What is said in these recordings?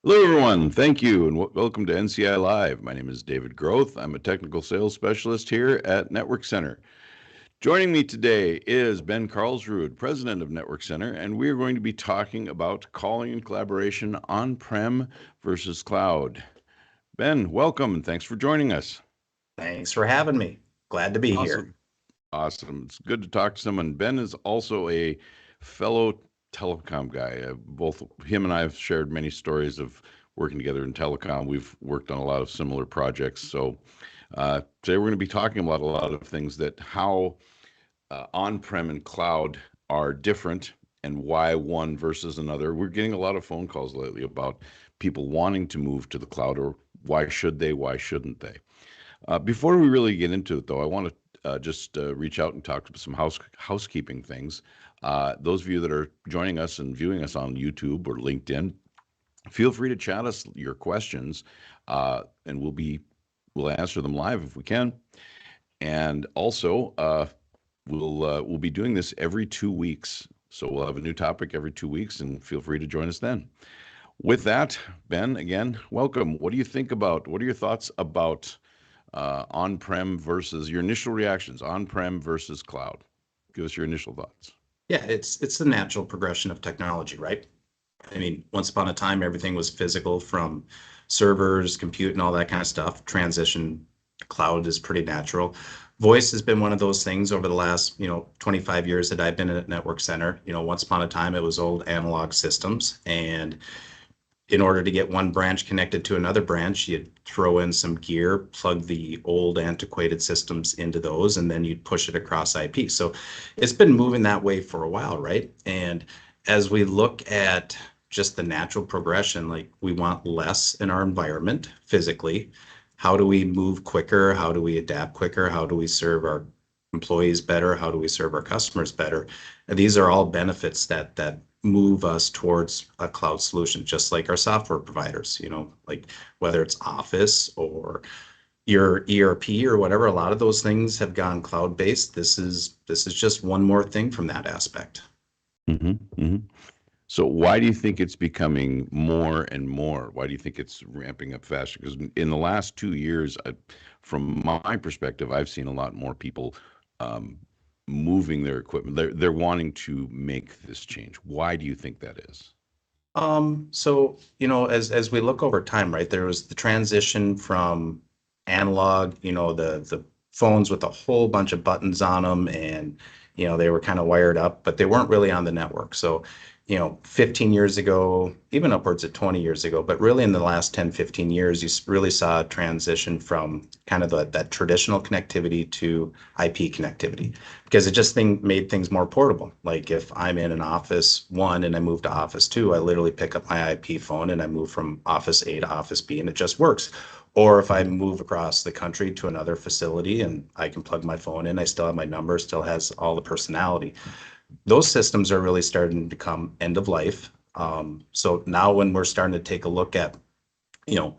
Hello, everyone. Thank you, and welcome to NCI Live. My name is David Groth. I'm a technical sales specialist here at Network Center. Joining me today is Ben Carlsrud, president of Network Center, and we are going to be talking about calling and collaboration on-prem versus cloud. Ben, welcome, and thanks for joining us. Thanks for having me. Glad to be here. Awesome. Awesome. It's good to talk to someone. Ben is also a fellow telecom guy. Both him and I have shared many stories of working together in telecom. We've worked on a lot of similar projects. So today we're going to be talking about a lot of things that how on-prem and cloud are different and why one versus another. We're getting a lot of phone calls lately about people wanting to move to the cloud, or why should they, why shouldn't they? Before we really get into it, though, I want to just reach out and talk to some housekeeping things. Those of you that are joining us and viewing us on YouTube or LinkedIn, feel free to chat us your questions, and we'll answer them live if we can. And also, we'll be doing this every 2 weeks, so we'll have a new topic every 2 weeks, and feel free to join us then. With that, Ben, again, welcome. What do you think about? What are your thoughts about on-prem versus your initial reactions, on-prem versus cloud? Give us your initial thoughts. Yeah, it's the natural progression of technology, right? I mean, once upon a time, everything was physical from servers, compute, and all that kind of stuff. Transition to cloud is pretty natural. Voice has been one of those things over the last, 25 years that I've been at Network Center. Once upon a time, it was old analog systems, and in order to get one branch connected to another branch, you'd throw in some gear, plug the old antiquated systems into those, and then you'd push it across IP. So it's been moving that way for a while, right? And as we look at just the natural progression, like we want less in our environment physically. How do we move quicker? How do we adapt quicker? How do we serve our employees better? How do we serve our customers better? And these are all benefits that move us towards a cloud solution, just like our software providers, like whether it's Office or your ERP or whatever, a lot of those things have gone cloud-based. This is just one more thing from that aspect. Mm-hmm. So why do you think it's becoming more and more? Why do you think it's ramping up faster? Because in the last 2 years, from my perspective, I've seen a lot more people um, moving their equipment. They're wanting to make this change. Why do you think that is? So, as we look over time, right, there was the transition from analog, the phones with a whole bunch of buttons on them, and they were kind of wired up, but they weren't really on the network. So, 15 years ago, even upwards of 20 years ago, but really in the last 10, 15 years, you really saw a transition from kind of that traditional connectivity to IP connectivity, because it just made things more portable. Like if I'm in an Office 1 and I move to Office 2, I literally pick up my IP phone and I move from Office A to Office B, and it just works. Or if I move across the country to another facility and I can plug my phone in, I still have my number, still has all the personality. Those systems are really starting to come end of life. So now when we're starting to take a look at, you know,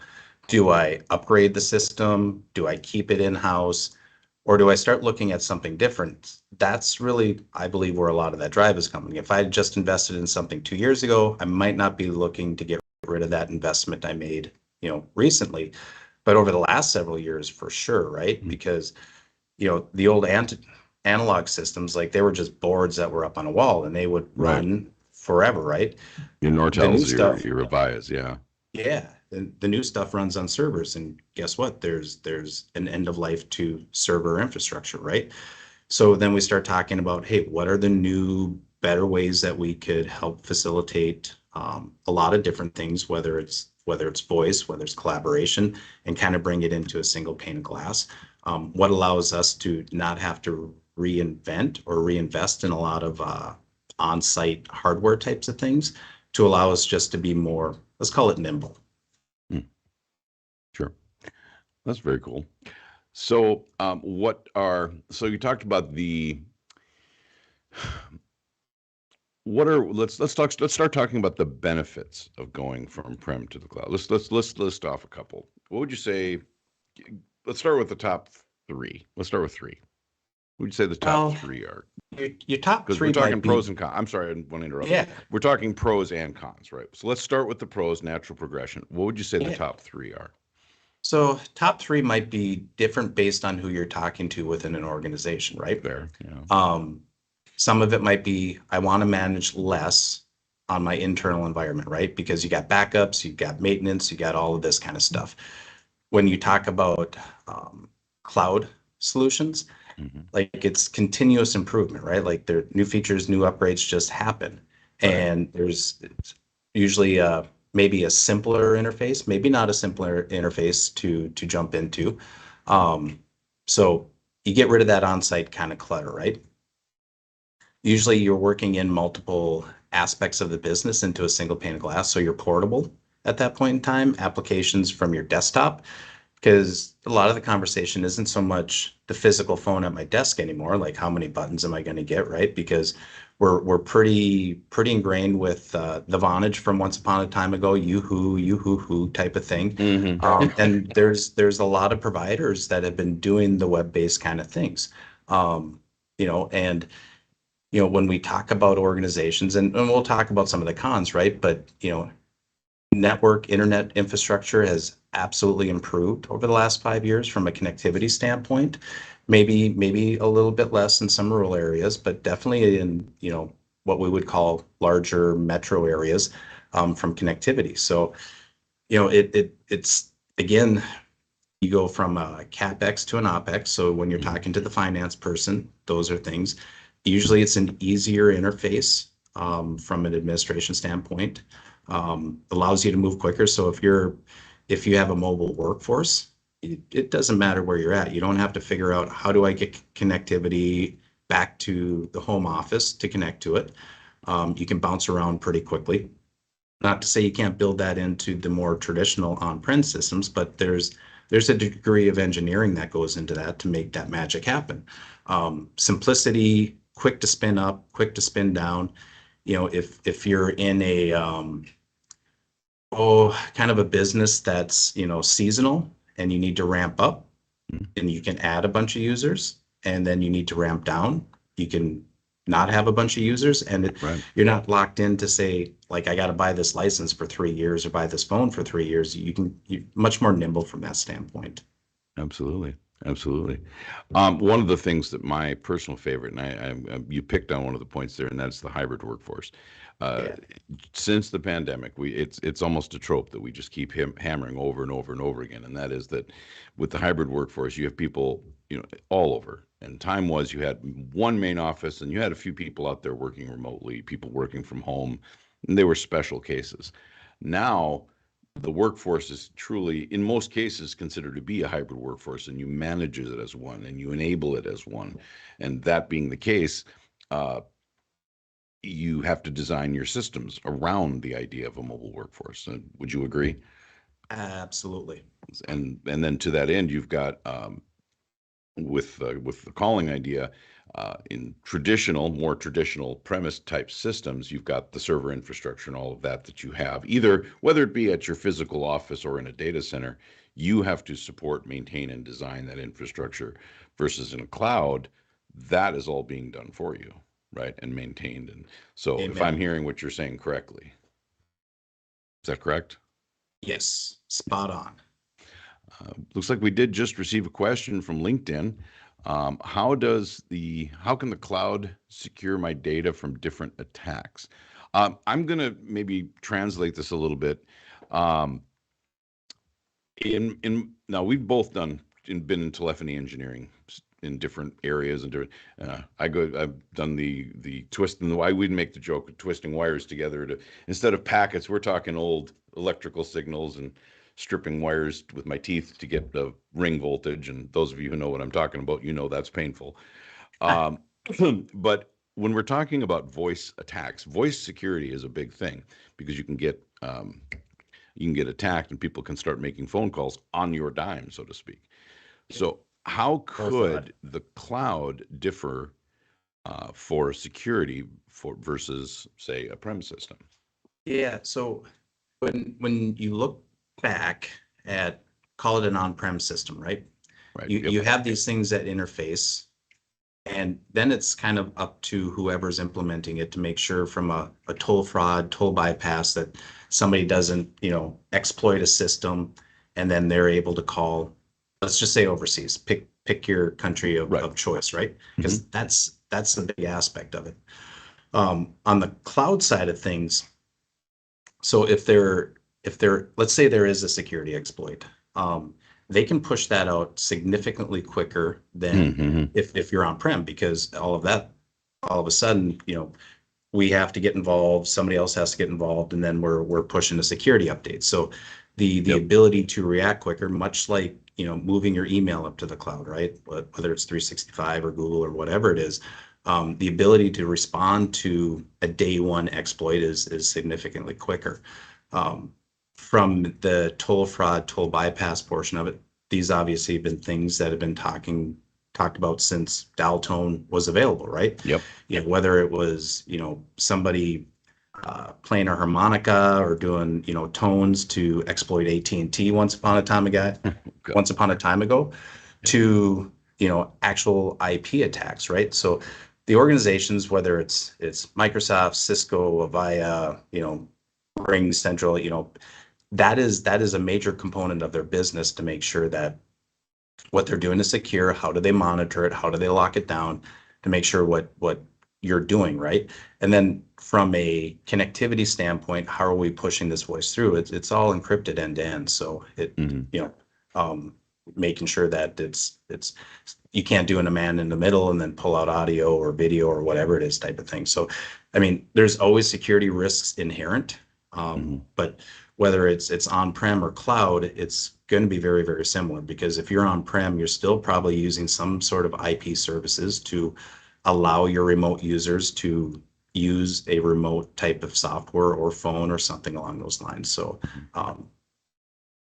do I upgrade the system? Do I keep it in-house? Or do I start looking at something different? That's really, I believe, where a lot of that drive is coming. If I just invested in something 2 years ago, I might not be looking to get rid of that investment I made, recently. But over the last several years, for sure, right? Because the old analog systems, like they were just boards that were up on a wall and they would Right. run forever, right? Your The new Nortels, stuff, your Avias, yeah. yeah, the new stuff runs on servers, and guess what? There's an end of life to server infrastructure, right? So then we start talking about, hey, what are the new, better ways that we could help facilitate a lot of different things, whether it's voice, whether it's collaboration, and kind of bring it into a single pane of glass. What allows us to not have to reinvent or reinvest in a lot of on-site hardware types of things to allow us just to be more, let's call it nimble. Hmm, sure. That's very cool. So, so you talked about let's start talking about the benefits of going from prem to the cloud. Let's list off a couple. What would you say? Let's start with the top three. Let's start with three. What would you say the top Well, three are? your top Because we're three talking might pros be, and cons. I'm sorry, I didn't want to interrupt. yeah, We're talking pros and cons, right? So let's start with the pros, natural progression. What would you say the yeah. top three are? So top three might be different based on who you're talking to within an organization, right? Fair, yeah. Um, some of it might be I want to manage less on my internal environment, right? Because you got backups, you got maintenance, you got all of this kind of stuff. When you talk about cloud solutions, Hmm. like it's continuous improvement, right? Like there new features, new upgrades just happen. Right. And there's usually maybe a simpler interface, maybe not a simpler interface to jump into. Um, so you get rid of that on-site kind of clutter, right? Usually you're working in multiple aspects of the business into a single pane of glass, so you're portable at that point in time, applications from your desktop, because a lot of the conversation isn't so much the physical phone at my desk anymore, like how many buttons am I going to get, right? Because we're pretty ingrained with the Vonage from once upon a time ago, you who type of thing. Hmm. And there's a lot of providers that have been doing the web-based kind of things. Um, and when we talk about organizations, and we'll talk about some of the cons, right? But network internet infrastructure has absolutely improved over the last 5 years from a connectivity standpoint. Maybe a little bit less in some rural areas, but definitely in what we would call larger metro areas from connectivity. So it's again, you go from a capex to an opex. So when you're Hmm. talking to the finance person, those are things. Usually it's an easier interface from an administration standpoint. Allows you to move quicker. So if you have a mobile workforce, it doesn't matter where you're at. You don't have to figure out how do I get connectivity back to the home office to connect to it. You can bounce around pretty quickly. Not to say you can't build that into the more traditional on-prem systems, but there's a degree of engineering that goes into that to make that magic happen. Simplicity, quick to spin up, quick to spin down. If you're in a kind of a business that's seasonal and you need to ramp up, and you can add a bunch of users, and then you need to ramp down. You can not have a bunch of users, and Right. you're not locked in to say, like, I got to buy this license for 3 years or buy this phone for 3 years. You're much more nimble from that standpoint. Absolutely. Absolutely. One of the things that my personal favorite, and you picked on one of the points there, and that's the hybrid workforce. Uh, Yeah. since the pandemic, it's almost a trope that we just keep hammering over and over and over again, and that is that with the hybrid workforce, you have people, all over. And time was you had one main office, and you had a few people out there working remotely, people working from home, and they were special cases. Now the workforce is truly, in most cases, considered to be a hybrid workforce, and you manage it as one and you enable it as one. And that being the case, uh, you have to design your systems around the idea of a mobile workforce. Would you agree? Absolutely. And then to that end, you've got with the calling idea, in more traditional premise type systems, you've got the server infrastructure and all of that you have, either whether it be at your physical office or in a data center, you have to support, maintain, and design that infrastructure. Versus in a cloud, that is all being done for you, right, and maintained. And so, if I'm Amen. hearing what you're saying correctly, is that correct? Yes, spot on. Looks like we did just receive a question from LinkedIn. How can the cloud secure my data from different attacks? I'm gonna maybe translate this a little bit. Um, in now we've both been in telephony engineering in different areas and different. I've done the twist and the why we'd make the joke of twisting wires together to instead of packets. We're talking old electrical signals and stripping wires with my teeth to get the ring voltage. And those of you who know what I'm talking about, that's painful. Um, but when we're talking about voice attacks, voice security is a big thing because you can get attacked and people can start making phone calls on your dime, so to speak. So, how Or fraud. could the cloud differ for security versus, say, a prem system? Yeah. So when you look back at, call it an on-prem system, right? Right. You Yep. you have these things that interface, And then it's kind of up to whoever's implementing it to make sure from a toll fraud, toll bypass that somebody doesn't, exploit a system and then they're able to call, let's just say overseas, pick your country Right. of choice, right? Mhm. Because that's the big aspect of it. On the cloud side of things, so if they're let's say there is a security exploit, um, they can push that out significantly quicker than Mhm. if you're on-prem, because all of a sudden, we have to get involved, somebody else has to get involved, and then we're pushing a security update. So the Yep. ability to react quicker, much like, moving your email up to the cloud, right? Whether it's 365 or Google or whatever it is, the ability to respond to a day one exploit is significantly quicker. Um, from the toll fraud, toll bypass portion of it, these obviously have been things that have been talked about since dial tone was available, right? Yep. Whether it was, somebody playing a harmonica or doing, tones to exploit AT&T Okay. once upon a time ago, Yep. to, actual IP attacks, right? So the organizations, whether it's Microsoft, Cisco, Avaya, Ring Central, that is a major component of their business to make sure that what they're doing is secure. How do they monitor it? How do they lock it down to make sure what you're doing, right? And then from a connectivity standpoint, how are we pushing this voice through? It's all encrypted end to end. So Mhm. um, making sure that it's you can't do a man in the middle and then pull out audio or video or whatever it is type of thing. So, I mean, there's always security risks inherent, Mhm. but whether it's on-prem or cloud, it's going to be very, very similar, because if you're on-prem, you're still probably using some sort of IP services to allow your remote users to use a remote type of software or phone or something along those lines. So, Mhm. um,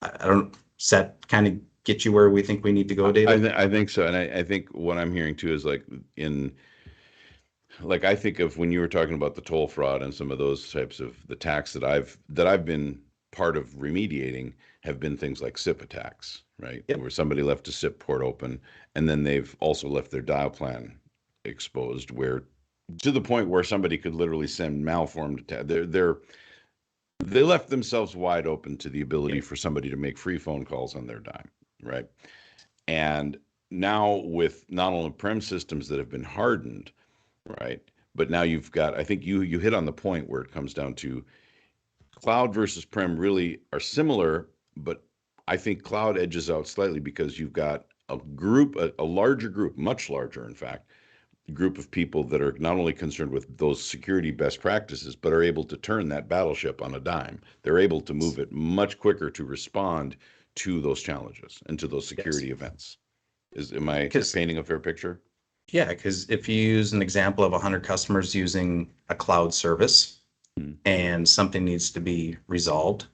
I don't, does that kind of get you where we think we need to go, David? I think so, and I think what I'm hearing too is like in like I think of when you were talking about the toll fraud and some of those types of the attacks that I've been part of remediating have been things like SIP attacks, right? Yep. Where somebody left a SIP port open and then they've also left their dial plan exposed where to the point where somebody could literally send malformed they left themselves wide open to the ability Yep. for somebody to make free phone calls on their dime, right? And now with not only prem systems that have been hardened, right? But now you've got, I think you hit on the point where it comes down to cloud versus prem really are similar, but I think cloud edges out slightly because you've got a group, a larger group, much larger, in fact, group of people that are not only concerned with those security best practices, but are able to turn that battleship on a dime. They're able to move it much quicker to respond to those challenges and to those Yes. security events. Am I Because, painting a fair picture? yeah, because if you use an example of 100 customers using a cloud service Hmm. and something needs to be resolved,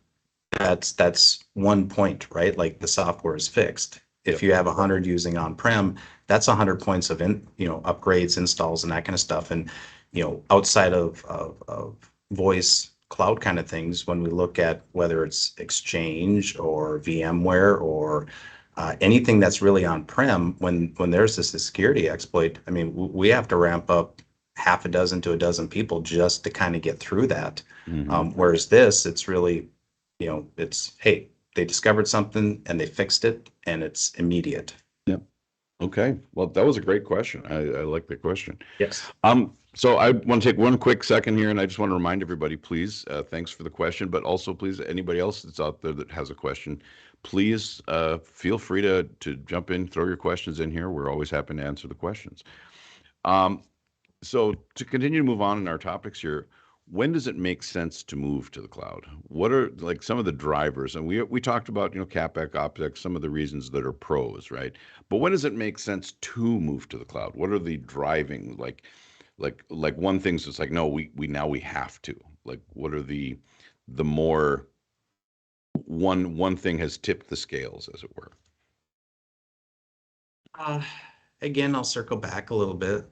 that's one point, right? Like the software is fixed. If Yep. you have 100 using on-prem, that's 100 points of upgrades, installs, and that kind of stuff. And outside of voice cloud kind of things, when we look at whether it's Exchange or VMware or anything that's really on-prem, when there's this security exploit, I mean, we have to ramp up half a dozen to a dozen people just to kind of get through that. Hmm. Whereas this, it's really, it's, hey, they discovered something and they fixed it and it's immediate. Yep. Okay. Well, that was a great question. I like the question. Yes. So I want to take one quick second here, and I just want to remind everybody, please, thanks for the question, but also please, anybody else that's out there that has a question, please feel free to jump in, throw your questions in here. We're always happy to answer the questions. Um, so to continue to move on in our topics here, when does it make sense to move to the cloud? What are like some of the drivers? And we talked about, CapEx, OpEx, some of the reasons that are pros, right? But when does it make sense to move to the cloud? What are the driving like one thing's just like, no, we now we have to. Like what are the more one thing has tipped the scales, as it were. Uh, Again, I'll circle back a little bit.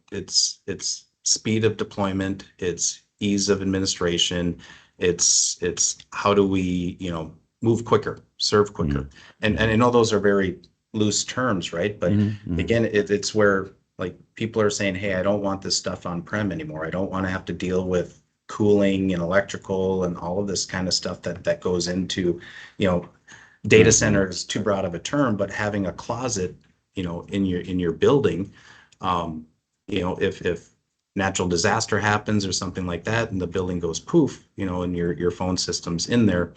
It's speed of deployment, it's ease of administration, it's how do we, move quicker, serve Mhm. quicker. And Mhm. I know those are very loose terms, right? But Mm-hmm. again, it's where like people are saying, hey, I don't want this stuff on-prem anymore. I don't want to have to deal with cooling and electrical and all of this kind of stuff that goes into, you know, data Mm-hmm. center is too broad of a term, but having a closet, in your building, um, if natural disaster happens or something like that, and the building goes poof, and your phone system's in there,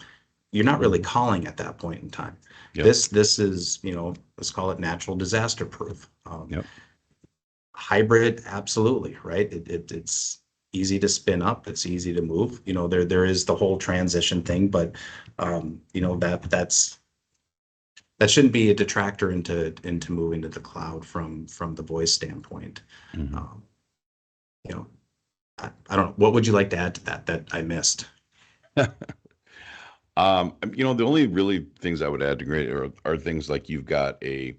you're not really calling at that point in time. Yep. This is, let's call it natural disaster proof. Yep. Hybrid, absolutely, right? It's easy to spin up, it's easy to move. There is the whole transition thing, but that shouldn't be a detractor into moving to the cloud from the voice standpoint. Mm-hmm. Um, you know, I don't know. What would you like to add to that I missed? The only really things I would add to great are things like you've got a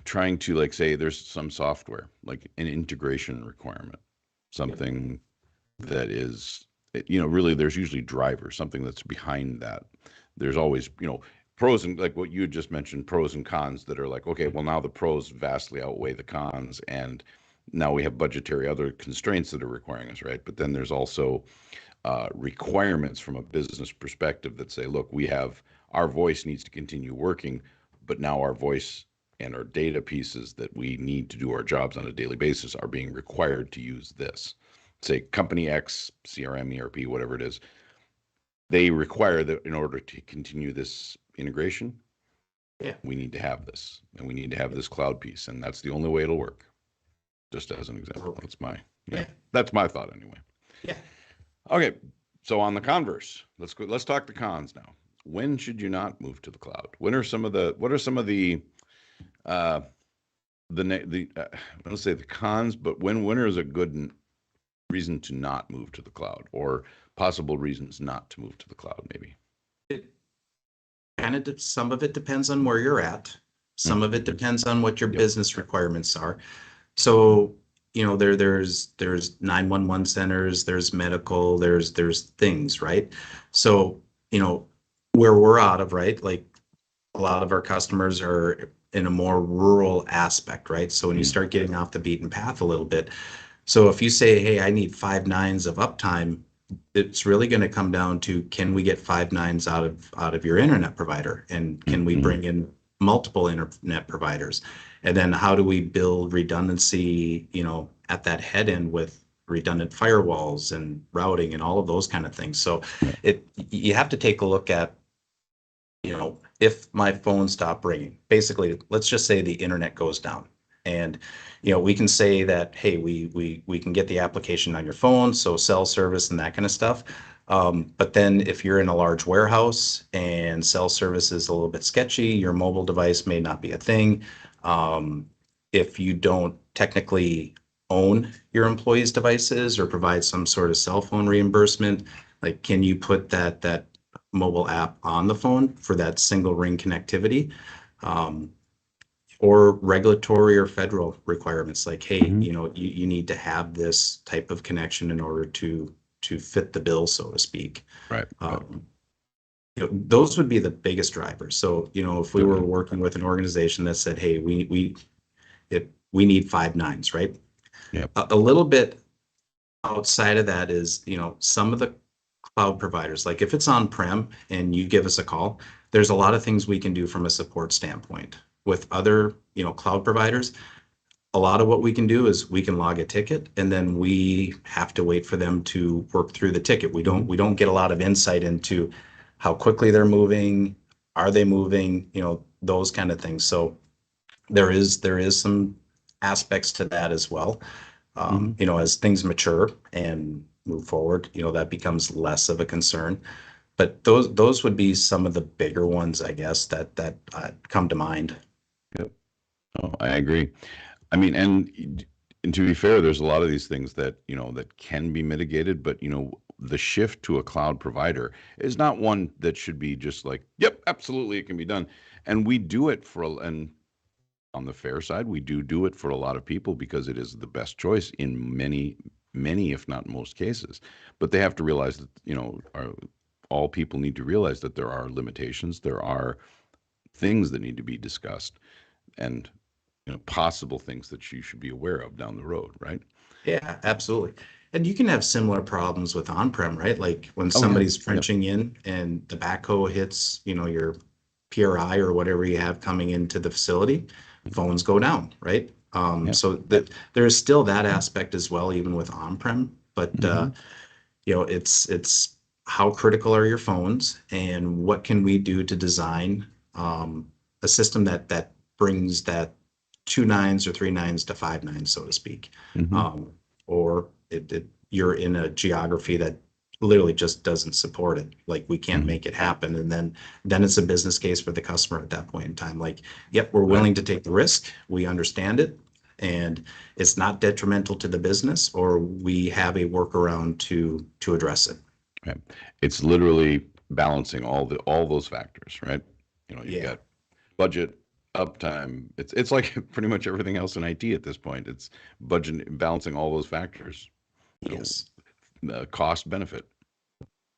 trying to like say there's some software like an integration requirement, Yep. something that is really there's usually drivers, something that's behind that. There's always pros and like what you had just mentioned, pros and cons that are like, okay, well now the pros vastly outweigh the cons, and now we have budgetary other constraints that are requiring us, right? But then there's also requirements from a business perspective that say, look, we have our voice needs to continue working, but now our voice and our data pieces that we need to do our jobs on a daily basis are being required to use this. Say company X, CRM, ERP, whatever it is, they require that in order to continue this integration, Yeah. we need to have this, and we need to have this cloud piece, and that's the only way it'll work. Just as an example, Yeah. that's my thought anyway. Yeah. Okay, so on the converse, let's talk the cons now. When should you not move to the cloud? What are some of the uh let's say the cons, but when is a good reason to not move to the cloud, or possible reasons not to move to the cloud maybe? It kind of, some of it depends on where you're at. Some of it Mm-hmm. depends on what your Yep. business requirements are. So, there's 911 centers, there's medical, there's things, right? So, where we're out of, right? Like a lot of our customers are in a more rural aspect, right? So when you start getting off the beaten path a little bit, so if you say, hey, I need 5 nines of uptime, it's really going to come down to, can we get 5 nines out of your internet provider? And can we Mm-hmm. bring in multiple internet providers? And then how do we build redundancy, at that head end with redundant firewalls and routing and all of those kind of things. So Yep. you have to take a look at, if my phone stopped ringing, basically, let's just say the internet goes down. And, we can say that, hey, we can get the application on your phone, so cell service and that kind of stuff. But then if you're in a large warehouse and cell service is a little bit sketchy, your mobile device may not be a thing. If you don't technically own your employees' devices or provide some sort of cell phone reimbursement, like can you put that mobile app on the phone for that single ring connectivity? Or regulatory or federal requirements like, hey, Mm-hmm. you need to have this type of connection in order to fit the bill, so to speak. Right. Right. Those would be the biggest drivers. So, if we were Okay. working with an organization that said, hey, we need 5 nines, right? Yep. A little bit outside of that is, some of the cloud providers, like if it's on-prem and you give us a call, there's a lot of things we can do from a support standpoint. With other, cloud providers, a lot of what we can do is we can log a ticket and then we have to wait for them to work through the ticket. We don't get a lot of insight into how quickly they're moving, are they moving, those kind of things. So there is some aspects to that as well. Mm-hmm. As things mature and move forward, that becomes less of a concern. But those would be some of the bigger ones, I guess, that come to mind. Yep. Oh, I agree. I mean, and to be fair, there's a lot of these things that that can be mitigated, but the shift to a cloud provider is not one that should be just like, yep, absolutely, it can be done. And we do it and on the fair side, we do it for a lot of people because it is the best choice in many, if not most cases. But they have to realize that all people need to realize that there are limitations. There are things that need to be discussed, and possible things that you should be aware of down the road, right? Yeah, absolutely. And you can have similar problems with on-prem, right? Like when Oh yeah. somebody's Yep. Frenching in and the backhoe hits, your PRI or whatever you have coming into the facility, phones go down, right? Yep. So that there's still that aspect as well, even with on-prem. But Hmm. it's how critical are your phones, and what can we do to design a system that brings that two nines or three nines to five nines, so to speak. Hmm. Um, or you're in a geography that literally just doesn't support it. Like we can't Hmm. make it happen. And then it's a business case for the customer at that point in time. Like, yep, we're Right. willing to take the risk. We understand it. And it's not detrimental to the business, or we have a workaround to address it. Right. It's literally balancing all those factors, right? You've Yeah. got budget, uptime. It's like pretty much everything else in IT at this point. It's budget, balancing all those factors. You Yes. Cost benefit,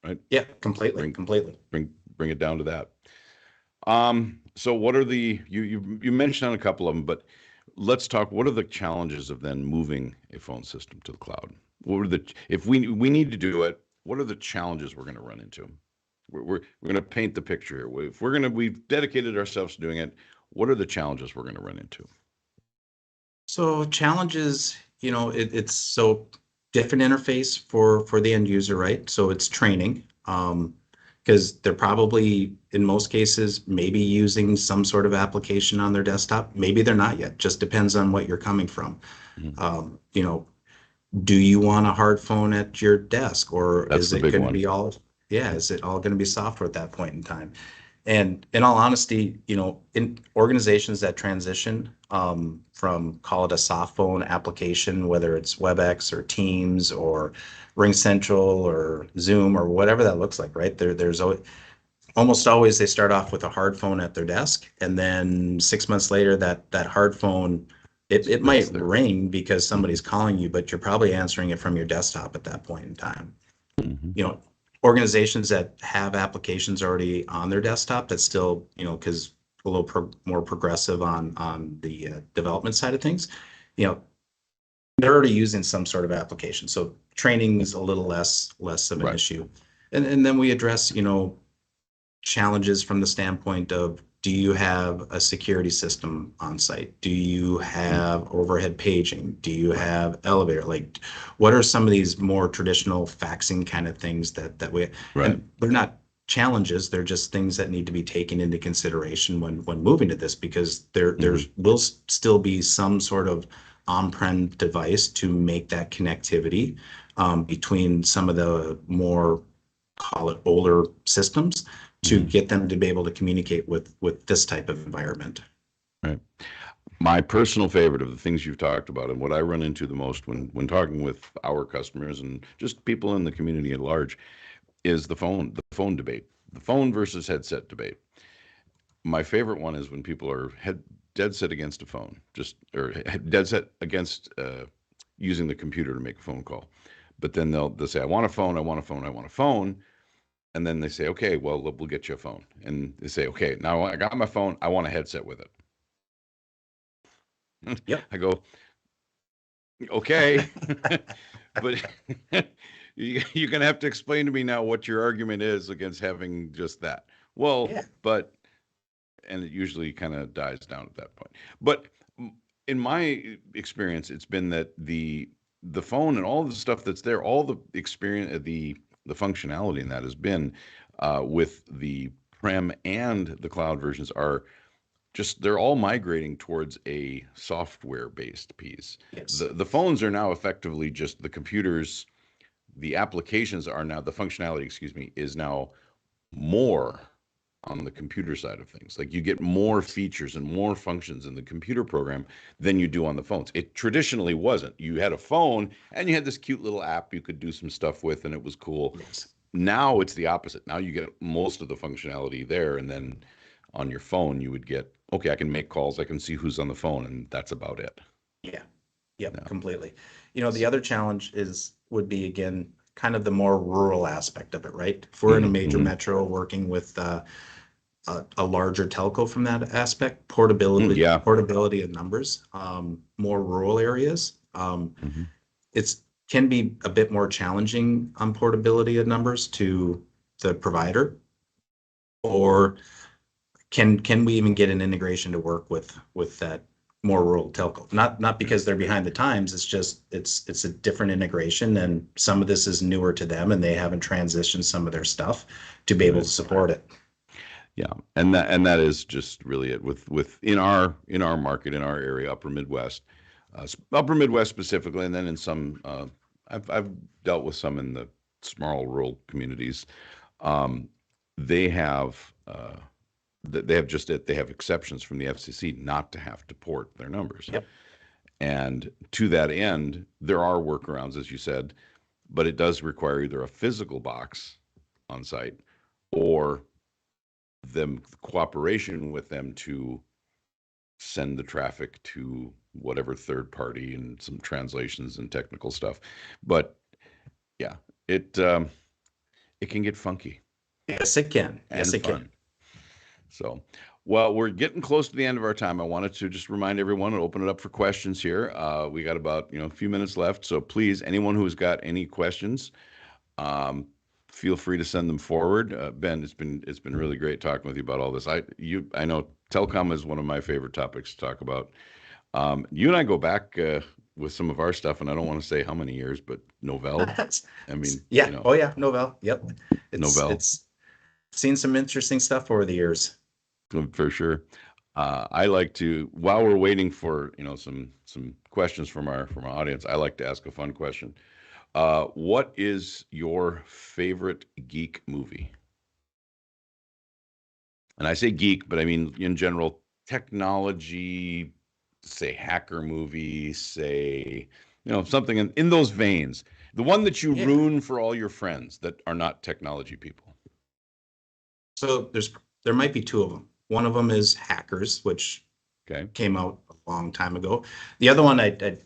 right? Yeah, completely, Bring completely. bring it down to that. So what are you mentioned on a couple of them, but let's talk. What are the challenges of then moving a phone system to the cloud? What are the if we need to do it? What are the challenges we're going to run into? We're going to paint the picture here. If we've dedicated ourselves to doing it. What are the challenges we're going to run into? So challenges, it's so different interface for the end user, right? So it's training, because they're probably in most cases maybe using some sort of application on their desktop. Maybe they're not yet. Just depends on what you're coming from. Mhm. Um, you know, do you want a hard phone at your desk, or That's is the it big going to one. be all, yeah, is it all going to be software at that point in time? And in all honesty, in organizations that transition from, call it a soft phone application, whether it's WebEx or Teams or Ring Central or Zoom or whatever that looks like, right? There's almost always they start off with a hard phone at their desk, and then 6 months later, that hard phone, it Sits might there. ring because Hmm. somebody's calling you, but you're probably answering it from your desktop at that point in time. Hmm. you know, Organizations that have applications already on their desktop that still, because a little more progressive on the development side of things, you know, they're already using some sort of application. So training is a little less of an Right. issue. And then we address, challenges from the standpoint of, do you have a security system on site? Do you Mm. have overhead paging? Do you Right. have elevator? Like, what are some of these more traditional faxing kind of things that we, Right. and they're not challenges, they're just things that need to be taken into consideration when moving to this, because Hmm. there's will still be some sort of on-prem device to make that connectivity between some of the more, call it, older systems, to Hmm. get them to be able to communicate with this type of environment. Right. My personal favorite of the things you've talked about, and what I run into the most when talking with our customers and just people in the community at large, is the phone debate, the phone versus headset debate. My favorite one is when people are dead set against a phone, just or dead set against using the computer to make a phone call. But then they'll say, "I want a phone, I want a phone, I want a phone," and then they say, "Okay, well, we'll get you a phone." And they say, "Okay, now I got my phone, I want a headset with it." Yep. I go, "Okay, but you're gonna have to explain to me now what your argument is against having just that." Well, Yeah. but and it usually kind of dies down at that point. But in my experience, it's been that the phone and all the stuff that's there, all the experience, the functionality in that has been with the prem and the cloud versions are just they're all migrating towards a software based piece. Yes. The phones are now effectively just the computers. The applications are now the functionality, excuse me, is now more on the computer side of things. Like you get more features and more functions in the computer program than you do on the phones. It traditionally wasn't. You had a phone and you had this cute little app you could do some stuff with and it was cool. Yes. Now it's the opposite. Now you get most of the functionality there, and then on your phone you would get, okay, I can make calls, I can see who's on the phone, and that's about it. Yeah. Yep. Yeah. Completely. The other challenge would be, again, kind of the more rural aspect of it, right? If we're in a major Mm-hmm. metro working with a larger telco from that aspect, Yeah. portability of numbers, more rural areas. Hmm. It's can be a bit more challenging on portability of numbers to the provider, or can we even get an integration to work with that more rural telco? Not because they're behind the times, it's just it's a different integration, and some of this is newer to them and they haven't transitioned some of their stuff to be able Right. to support it. Yeah, and that is just really it with in our market in our area, Upper Midwest specifically, and then in some I've dealt with some in the small rural communities. Um, they have they have just they have exceptions from the FCC not to have to port their numbers, Yep. and to that end, there are workarounds, as you said, but it does require either a physical box on site or them cooperation with them to send the traffic to whatever third party and some translations and technical stuff. But yeah, it can get funky Yes, it can. Yes, and it can. fun. So, well, we're getting close to the end of our time. I wanted to just remind everyone and open it up for questions here. We got about a few minutes left, so please, anyone who's got any questions, um, feel free to send them forward. Ben, it's been really great talking with you about all this. I know telecom is one of my favorite topics to talk about. You and I go back with some of our stuff, and I don't want to say how many years, but Novell. I mean, Yeah. Oh yeah, Novell. Yep. Novell It's seen some interesting stuff over the years. for sure. I like to, while we're waiting for some questions from our audience, I like to ask a fun question. What is your favorite geek movie? And I say geek, but I mean in general, technology, say hacker movie, say, something in those veins. The one that you Yeah. ruin for all your friends that are not technology people. So there might be two of them. One of them is Hackers, which Okay. came out a long time ago. The other one I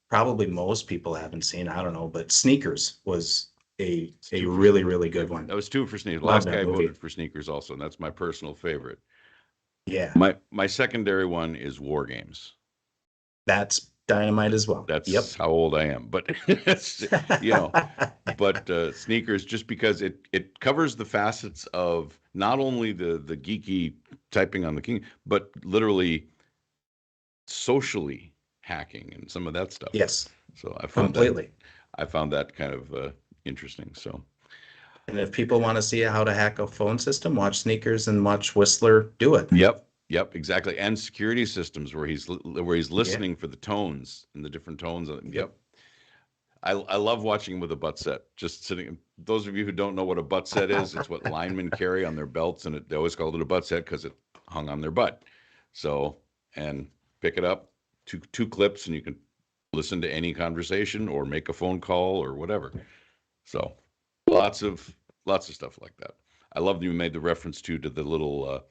probably most people haven't seen. I don't know, but Sneakers was It's a two for really really good one. that was two for Sneakers. Love Last that guy movie. voted for Sneakers also, and that's my personal favorite. Yeah, My secondary one is War Games. that's dynamite as well. Yep. That's how old I am, but it's, you know, but Sneakers, just because it covers the facets of not only the geeky typing on the king, but literally socially hacking and some of that stuff. Yes, So completely. I found that kind of interesting. So And if people want to see how to hack a phone system, watch Sneakers and watch Whistler do it. yep, exactly. And security systems where he's Yeah. listening for the tones and the different tones. Yep. Yep. I love watching him with a butt set. Just sitting. Those of you who don't know what a butt set is, it's what linemen carry on their belts, and they always called it a butt set because it hung on their butt. So, and pick it up, two clips, and you can listen to any conversation or make a phone call or whatever. So, lots of lots of stuff like that. I love that you made the reference to the little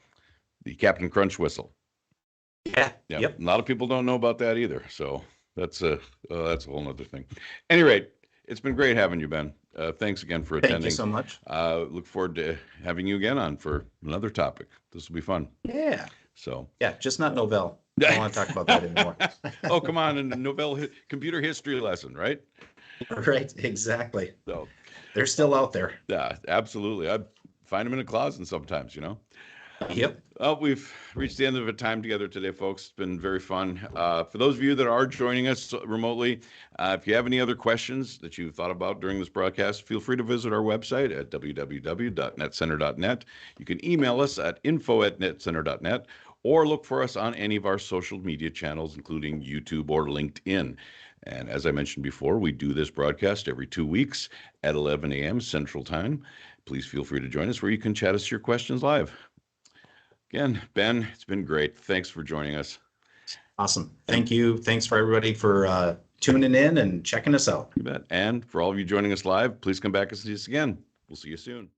the Captain Crunch whistle. Yeah. Yeah, Yep. a lot of people don't know about that either. So that's a whole nother thing. Any rate, it's been great having you, Ben. Thanks again for Thank you attending. so much. Look forward to having you again on for another topic. This will be fun. Yeah. So, Yeah. Just not Novell. I don't want to talk about that anymore. oh come on, and computer history lesson, right? Right. Exactly. So, They're still out there. yeah, absolutely. I find them in a closet sometimes. Yep. Well, we've reached the end of a time together today, folks. It's been very fun. For those of you that are joining us remotely, if you have any other questions that you've thought about during this broadcast, feel free to visit our website at www.netcenter.net. You can email us at info@netcenter.net or look for us on any of our social media channels, including YouTube or LinkedIn. And as I mentioned before, we do this broadcast every 2 weeks at 11 a.m. Central Time. Please feel free to join us where you can chat us your questions live. Again, Ben, it's been great. Thanks for joining us. Awesome. Thank you. Thanks for everybody for tuning in and checking us out. You bet. And for all of you joining us live, please come back and see us again. We'll see you soon.